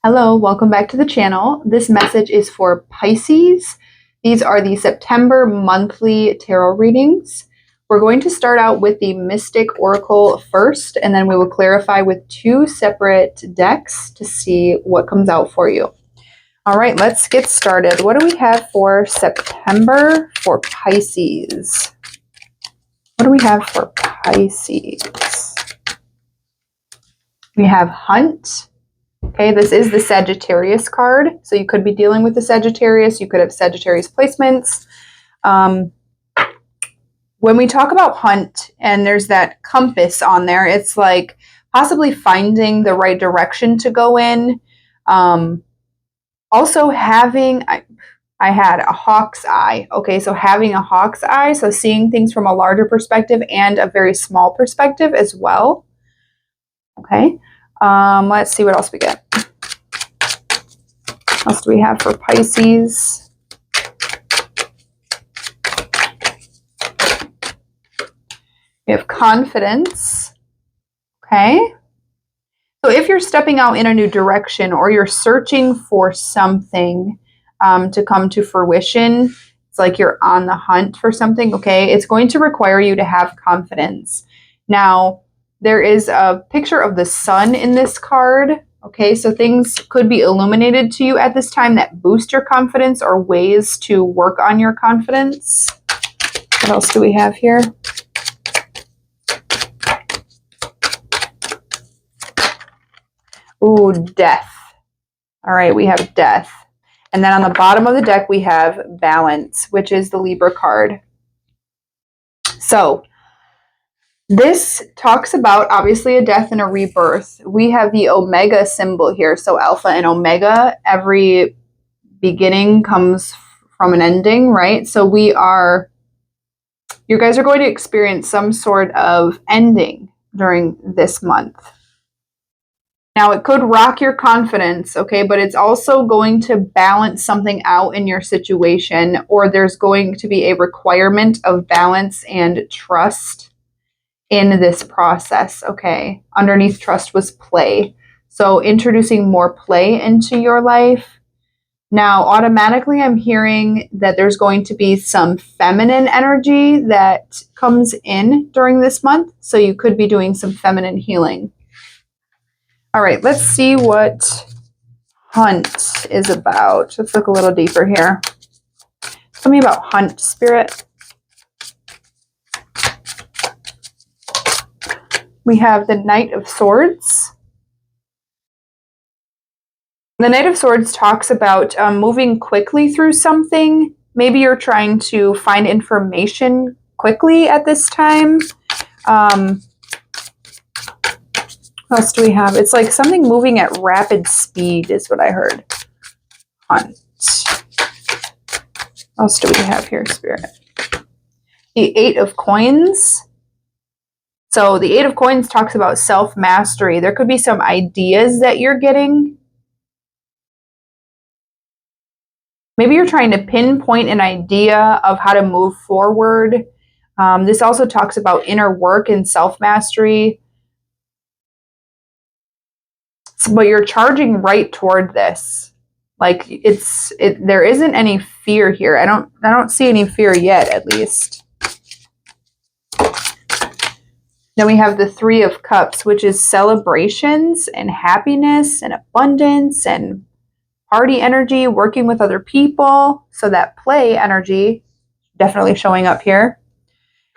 Hello, welcome back to the channel. This message is for Pisces. These are the September monthly tarot readings. We're going to start out with the Mystic Oracle first, and then we will clarify with two separate decks to see what comes out for you. All right, let's get started. What do we have for September for Pisces? What do we have for Pisces? We have Hunt. Okay, this is the Sagittarius card, so you could be dealing with the Sagittarius. You could have Sagittarius placements. When we talk about Hunt and there's that compass on there, it's like possibly finding the right direction to go in. Also having, I had a hawk's eye. Okay, so having a hawk's eye, so seeing things from a larger perspective and a very small perspective as well. Okay, let's see what else we get. What else do we have for Pisces? We have confidence. Okay. So if you're stepping out in a new direction or you're searching for something to come to fruition, it's like you're on the hunt for something, okay, it's going to require you to have confidence. Now, there is a picture of the sun in this card. Okay, so things could be illuminated to you at this time that boost your confidence or ways to work on your confidence. What else do we have here? Ooh, death. All right, we have death. And then on the bottom of the deck, we have balance, which is the Libra card. So this talks about, obviously, a death and a rebirth. We have the Omega symbol here. So Alpha and Omega, every beginning comes from an ending, right? So you guys are going to experience some sort of ending during this month. Now, it could rock your confidence, okay, but it's also going to balance something out in your situation, or there's going to be a requirement of balance and trust in this process, okay? Underneath trust was play. So introducing more play into your life. Now, automatically I'm hearing that there's going to be some feminine energy that comes in during this month. So you could be doing some feminine healing. All right, let's see what Hunt is about. Let's look a little deeper here. Tell me about Hunt, Spirit. We have the Knight of Swords. The Knight of Swords talks about moving quickly through something. Maybe you're trying to find information quickly at this time. What else do we have? It's like something moving at rapid speed is what I heard. Hunt. What else do we have here, Spirit? The Eight of Coins. So the Eight of Coins talks about self-mastery. There could be some ideas that you're getting. Maybe you're trying to pinpoint an idea of how to move forward. This also talks about inner work and self-mastery. But you're charging right toward this. Like there isn't any fear here. I don't see any fear yet, at least. Then we have the Three of Cups, which is celebrations and happiness and abundance and party energy, working with other people. So that play energy definitely showing up here.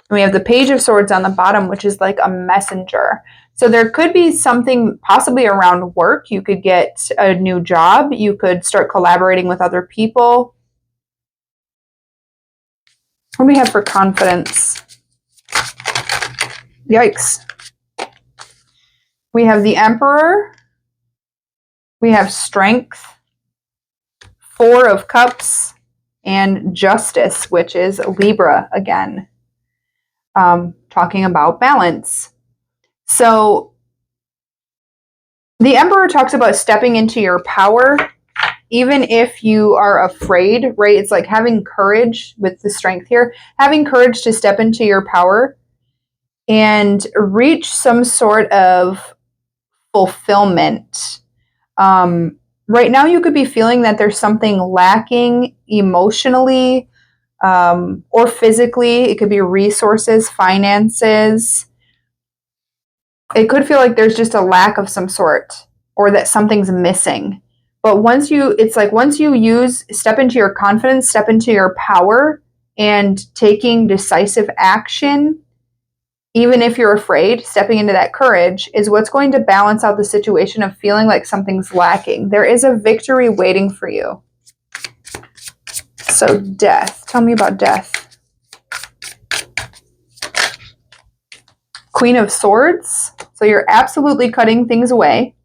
And we have the Page of Swords on the bottom, which is like a messenger. So there could be something possibly around work. You could get a new job. You could start collaborating with other people. What do we have for confidence? Yikes. We have the Emperor. We have Strength. Four of Cups. And Justice, which is Libra again. Talking about balance. So the Emperor talks about stepping into your power, even if you are afraid, right? It's like having courage with the Strength here, having courage to step into your power and reach some sort of fulfillment. right now you could be feeling that there's something lacking emotionally, or physically. It could be resources, finances. It could feel like there's just a lack of some sort, or that something's missing. But once you step into your confidence, step into your power, and taking decisive action, even if you're afraid, stepping into that courage is what's going to balance out the situation of feeling like something's lacking. There is a victory waiting for you. So death. Tell me about death. Queen of Swords. So you're absolutely cutting things away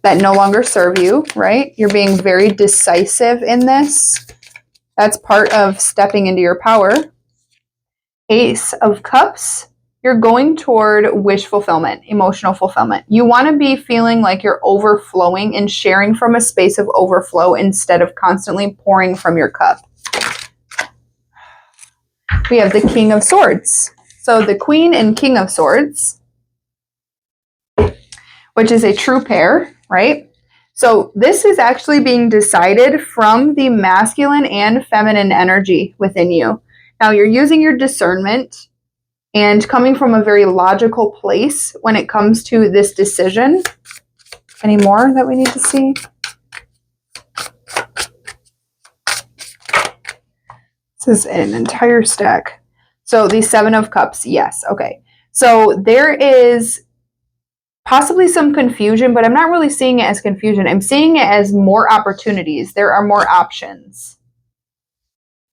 that no longer serve you, right? You're being very decisive in this. That's part of stepping into your power. Ace of Cups. You're going toward wish fulfillment, emotional fulfillment. You want to be feeling like you're overflowing and sharing from a space of overflow instead of constantly pouring from your cup. We have the King of Swords. So the Queen and King of Swords, which is a true pair, right? So this is actually being decided from the masculine and feminine energy within you. Now you're using your discernment and coming from a very logical place when it comes to this decision. Any more that we need to see? This is an entire stack. So the Seven of Cups, yes, okay. So there is possibly some confusion, but I'm not really seeing it as confusion. I'm seeing it as more opportunities. There are more options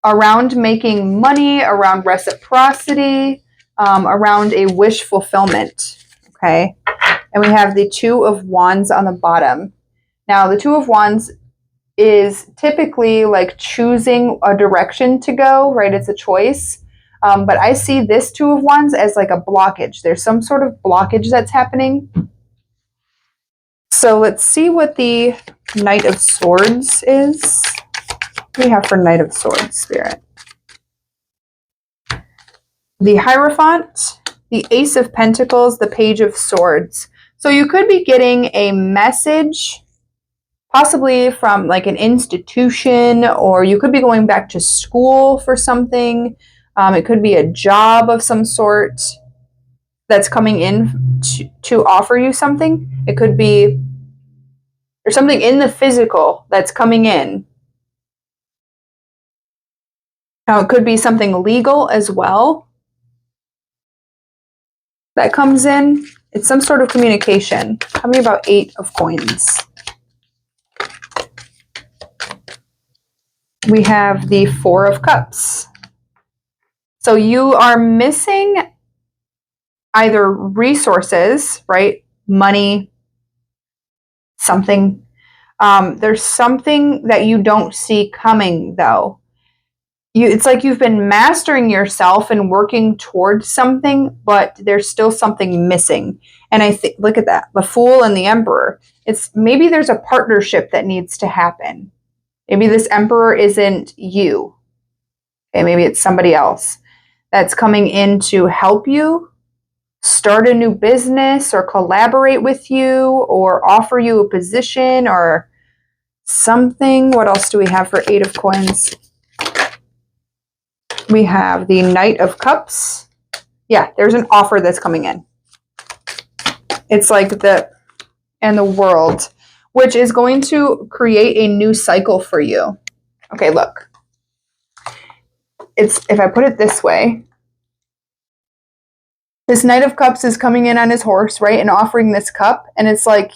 around making money, around reciprocity, around a wish fulfillment, okay? And we have the Two of Wands on the bottom. Now, the Two of Wands is typically like choosing a direction to go, right? It's a choice. But I see this Two of Wands as like a blockage. There's some sort of blockage that's happening. So let's see what the Knight of Swords is. What do we have for Knight of Swords, Spirit? The Hierophant, the Ace of Pentacles, the Page of Swords. So you could be getting a message, possibly from like an institution, or you could be going back to school for something. It could be a job of some sort that's coming in to offer you something. It could be there's something in the physical that's coming in. Now it could be something legal as well that comes in. It's some sort of communication. Tell me about Eight of Coins. We have the Four of Cups. So you are missing either resources, right? Money, something. There's something that you don't see coming, though. It's like you've been mastering yourself and working towards something, but there's still something missing. And I think, look at that, the Fool and the Emperor. It's maybe there's a partnership that needs to happen. Maybe this Emperor isn't you. Okay, maybe it's somebody else that's coming in to help you start a new business or collaborate with you or offer you a position or something. What else do we have for Eight of Coins? We have the Knight of Cups. Yeah, there's an offer that's coming in. It's like the World, which is going to create a new cycle for you. Okay, look. If I put it this way, this Knight of Cups is coming in on his horse, right, and offering this cup, and it's like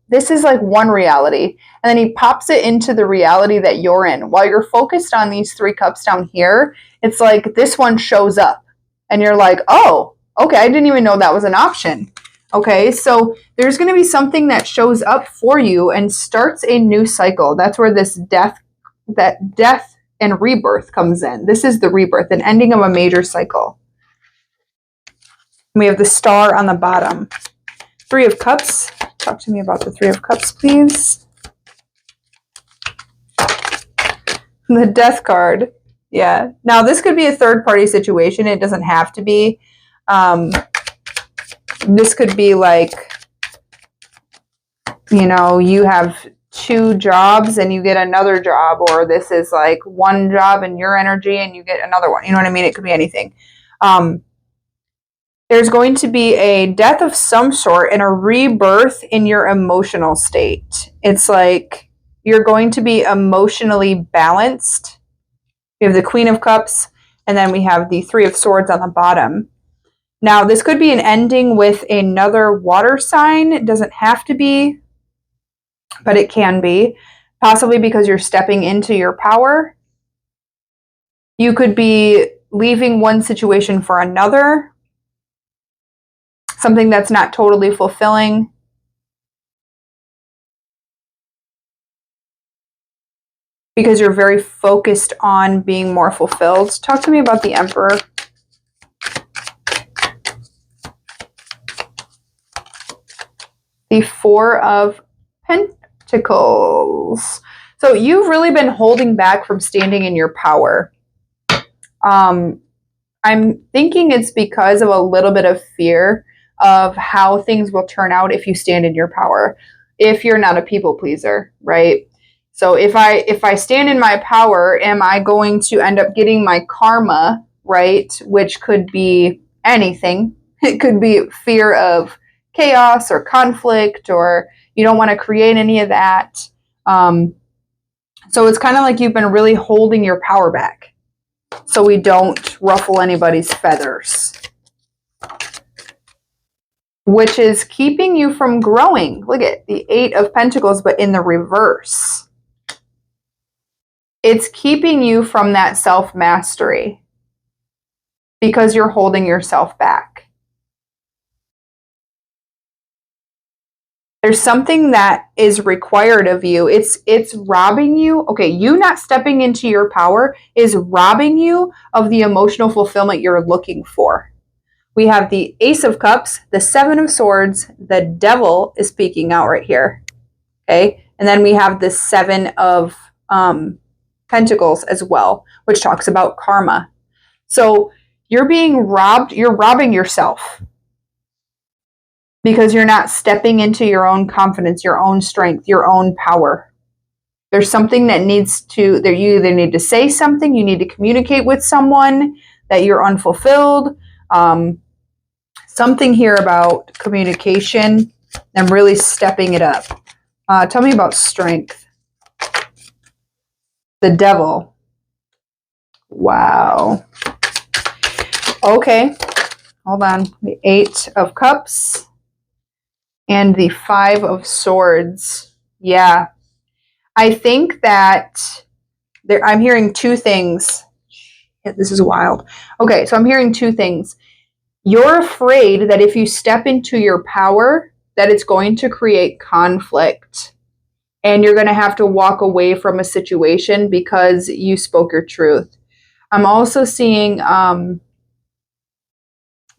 this is like one reality, and then he pops it into the reality that you're in. While you're focused on these three cups down here, it's like this one shows up, and you're like, oh, okay, I didn't even know that was an option. Okay, so there's going to be something that shows up for you and starts a new cycle. That's where this death and rebirth comes in. This is the rebirth, an ending of a major cycle. We have the Star on the bottom. Three of Cups. Talk to me about the Three of Cups, please. The Death card. Yeah. Now, this could be a third-party situation. It doesn't have to be. This could be like you know, you have 2 jobs and you get another job, or this is like 1 job and your energy and you get another one. You know what I mean? It could be anything. There's going to be a death of some sort and a rebirth in your emotional state. It's like you're going to be emotionally balanced. We have the Queen of Cups, and then we have the Three of Swords on the bottom. Now, this could be an ending with another water sign. It doesn't have to be, but it can be. Possibly because you're stepping into your power. You could be leaving one situation for another. Something that's not totally fulfilling. Because you're very focused on being more fulfilled. Talk to me about the Emperor. The Four of Pentacles. So you've really been holding back from standing in your power. I'm thinking it's because of a little bit of fear of how things will turn out if you stand in your power. If you're not a people pleaser, right? So if I stand in my power, am I going to end up getting my karma, right? Which could be anything. It could be fear of chaos or conflict, or you don't want to create any of that. So it's kind of like you've been really holding your power back so we don't ruffle anybody's feathers, which is keeping you from growing. Look at the Eight of Pentacles, but in the reverse. It's keeping you from that self-mastery because you're holding yourself back. There's something that is required of you. It's robbing you. Okay, you not stepping into your power is robbing you of the emotional fulfillment you're looking for. We have the Ace of Cups, the Seven of Swords, the Devil is speaking out right here. Okay, and then we have the Seven of Pentacles as well, which talks about karma. So you're being robbed, you're robbing yourself because you're not stepping into your own confidence, your own strength, your own power. There's something that needs to, you either need to say something, you need to communicate with someone that you're unfulfilled. Something here about communication and really stepping it up. Tell me about strength. The Devil. Wow. Okay. Hold on. The Eight of Cups and the Five of Swords. Yeah. I think that I'm hearing 2 things. This is wild. Okay, so I'm hearing 2 things. You're afraid that if you step into your power, that it's going to create conflict. And you're going to have to walk away from a situation because you spoke your truth. I'm also seeing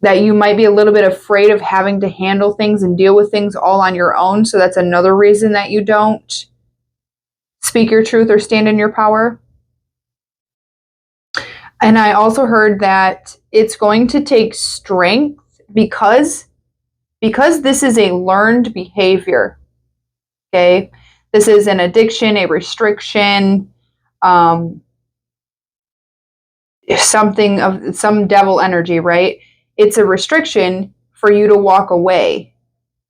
that you might be a little bit afraid of having to handle things and deal with things all on your own. So that's another reason that you don't speak your truth or stand in your power. And I also heard that it's going to take strength because this is a learned behavior. Okay? This is an addiction, a restriction, something of some devil energy, right? It's a restriction for you to walk away.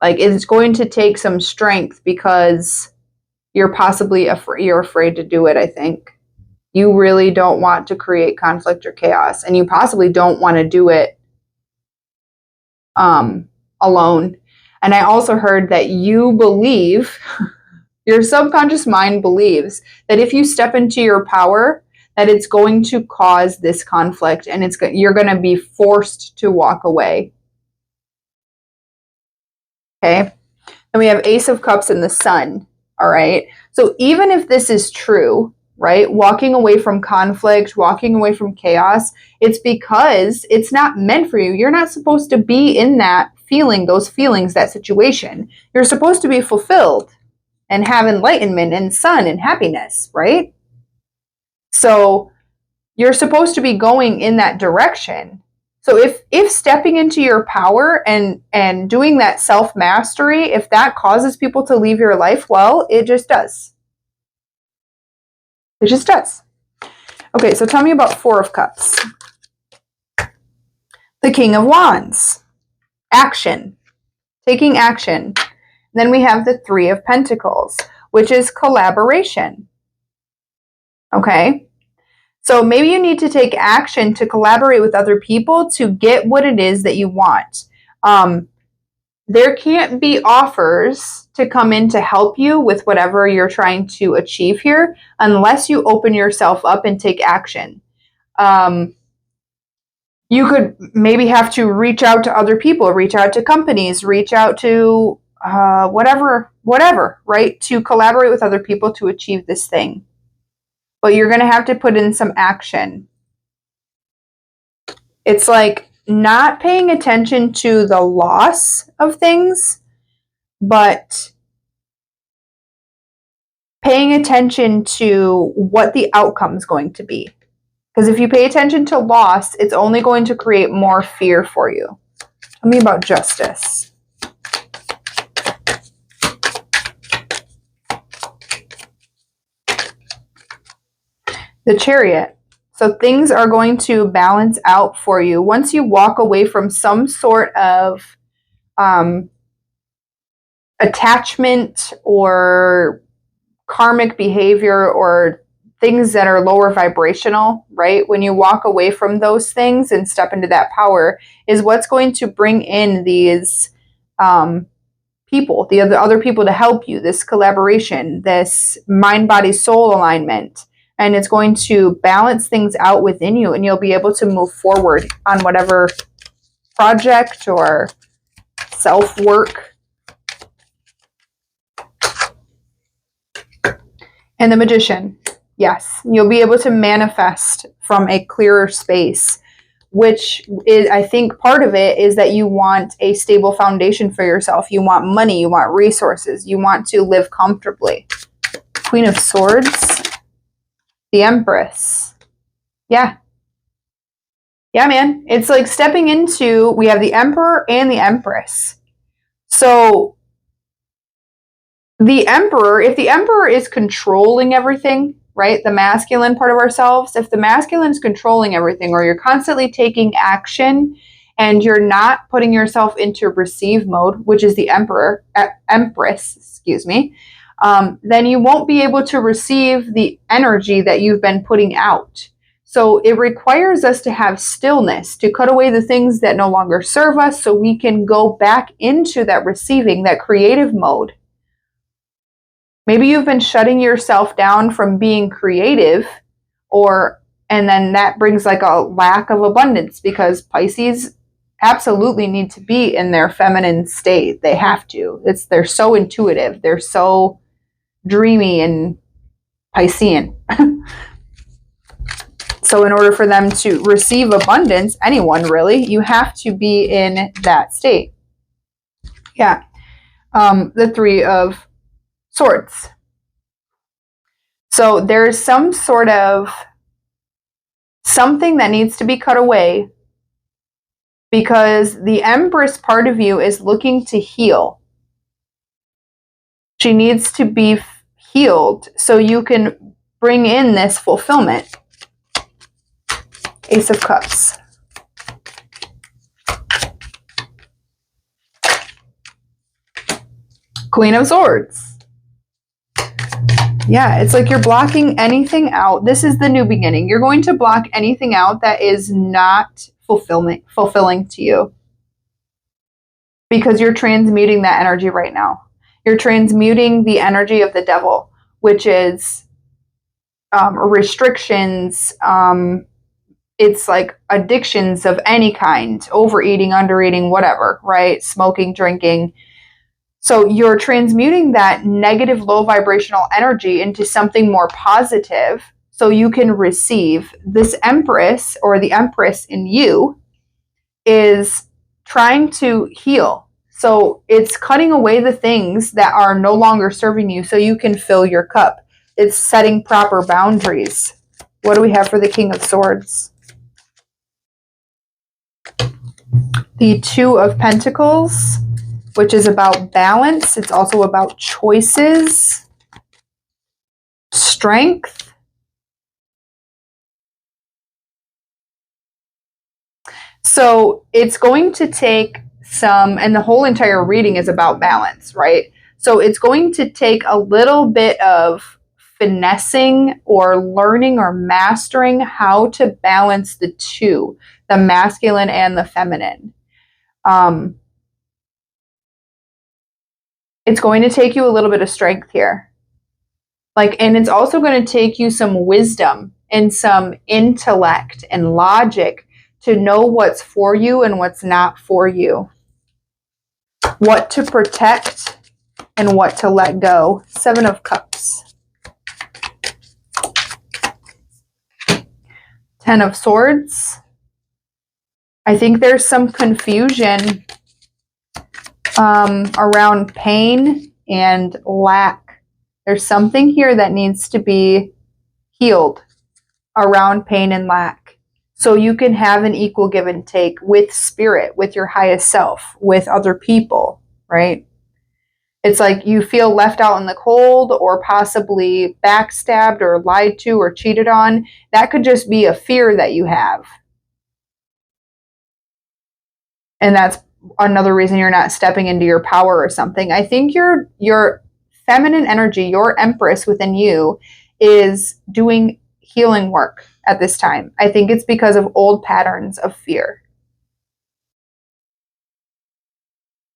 Like, it's going to take some strength because you're possibly you're afraid to do it, I think. You really don't want to create conflict or chaos, and you possibly don't want to do it alone. And I also heard that you believe, your subconscious mind believes that if you step into your power, that it's going to cause this conflict and you're going to be forced to walk away. Okay. And we have Ace of Cups and the Sun. All right. So even if this is true, right, walking away from conflict, walking away from chaos, it's because it's not meant for you. You're not supposed to be in that feeling, those feelings, that situation. You're supposed to be fulfilled and have enlightenment and sun and happiness, right? So you're supposed to be going in that direction. So if stepping into your power and doing that self-mastery, if that causes people to leave your life, well, it just does. It just does. Okay, so tell me about Four of Cups. The King of Wands. Action. Taking action. Then we have the Three of Pentacles, which is collaboration. Okay? So maybe you need to take action to collaborate with other people to get what it is that you want. There can't be offers to come in to help you with whatever you're trying to achieve here unless you open yourself up and take action. You could maybe have to reach out to other people, reach out to companies, reach out to whatever, right? To collaborate with other people to achieve this thing. But you're going to have to put in some action. It's like not paying attention to the loss of things, but paying attention to what the outcome is going to be. Because if you pay attention to loss, it's only going to create more fear for you. Tell me about justice. The Chariot. So things are going to balance out for you once you walk away from some sort of attachment or karmic behavior or things that are lower vibrational, right? When you walk away from those things and step into that power is what's going to bring in these people, the other people to help you, this collaboration, this mind, body, soul alignment. And it's going to balance things out within you, and you'll be able to move forward on whatever project or self-work. And the Magician. Yes, you'll be able to manifest from a clearer space, which is, I think part of it is that you want a stable foundation for yourself. You want money, you want resources, you want to live comfortably. Queen of Swords. The Empress. Yeah. Yeah, man. It's like stepping into, we have the Emperor and the Empress. So the Emperor, if the Emperor is controlling everything, right? The masculine part of ourselves, if the masculine is controlling everything, or you're constantly taking action and you're not putting yourself into receive mode, which is the Empress, excuse me, then you won't be able to receive the energy that you've been putting out. So it requires us to have stillness, to cut away the things that no longer serve us so we can go back into that receiving, that creative mode. Maybe you've been shutting yourself down from being creative, and then that brings like a lack of abundance, because Pisces absolutely need to be in their feminine state. They have to. They're so intuitive. They're so dreamy and Piscean. So in order for them to receive abundance, anyone really, you have to be in that state. Yeah. The Three of Swords. So there's some sort of something that needs to be cut away, because the Empress part of you is looking to heal. She needs to be healed so you can bring in this fulfillment. Ace of Cups. Queen of Swords. Yeah, it's like you're blocking anything out. This is the new beginning. You're going to block anything out that is not fulfilling to you, because you're transmuting that energy right now. You're transmuting the energy of the devil, which is restrictions. It's like addictions of any kind, overeating, undereating, whatever, right? Smoking, drinking. So you're transmuting that negative, low vibrational energy into something more positive so you can receive. This Empress, or the Empress in you, is trying to heal. So it's cutting away the things that are no longer serving you so you can fill your cup. It's setting proper boundaries. What do we have for the King of Swords? The Two of Pentacles, which is about balance. It's also about choices, strength. So it's going to take some, and the whole entire reading is about balance, right? So it's going to take a little bit of finessing or learning or mastering how to balance the two, the masculine and the feminine. It's going to take you a little bit of strength here. And it's also going to take you some wisdom and some intellect and logic to know what's for you and what's not for you. What to protect and what to let go. Seven of Cups. 10 of Swords. I think there's some confusion around pain and lack. There's something here that needs to be healed around pain and lack. So you can have an equal give and take with spirit, with your highest self, with other people, right? It's like you feel left out in the cold or possibly backstabbed or lied to or cheated on. That could just be a fear that you have. And that's another reason you're not stepping into your power or something. I think your feminine energy, your empress within you, is doing healing work at this time. I think it's because of old patterns of fear.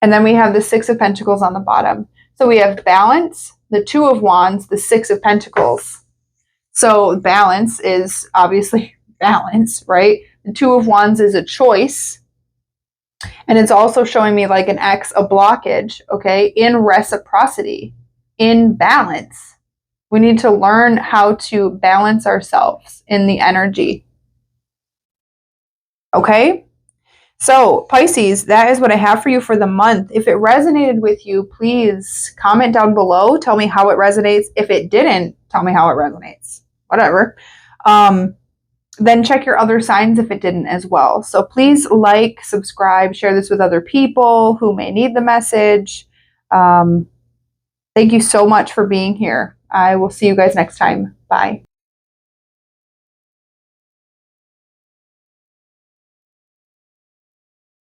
And then we have the Six of Pentacles on the bottom. So we have balance, the Two of Wands, the Six of Pentacles. So balance is obviously balance, right? The Two of Wands is a choice. And it's also showing me like an X, a blockage, okay, in reciprocity, in balance. We need to learn how to balance ourselves in the energy. Okay? So, Pisces, that is what I have for you for the month. If it resonated with you, please comment down below. Tell me how it resonates. If it didn't, tell me how it resonates. Whatever. Then check your other signs if it didn't as well. So please like, subscribe, share this with other people who may need the message. Thank you so much for being here. I will see you guys next time. Bye.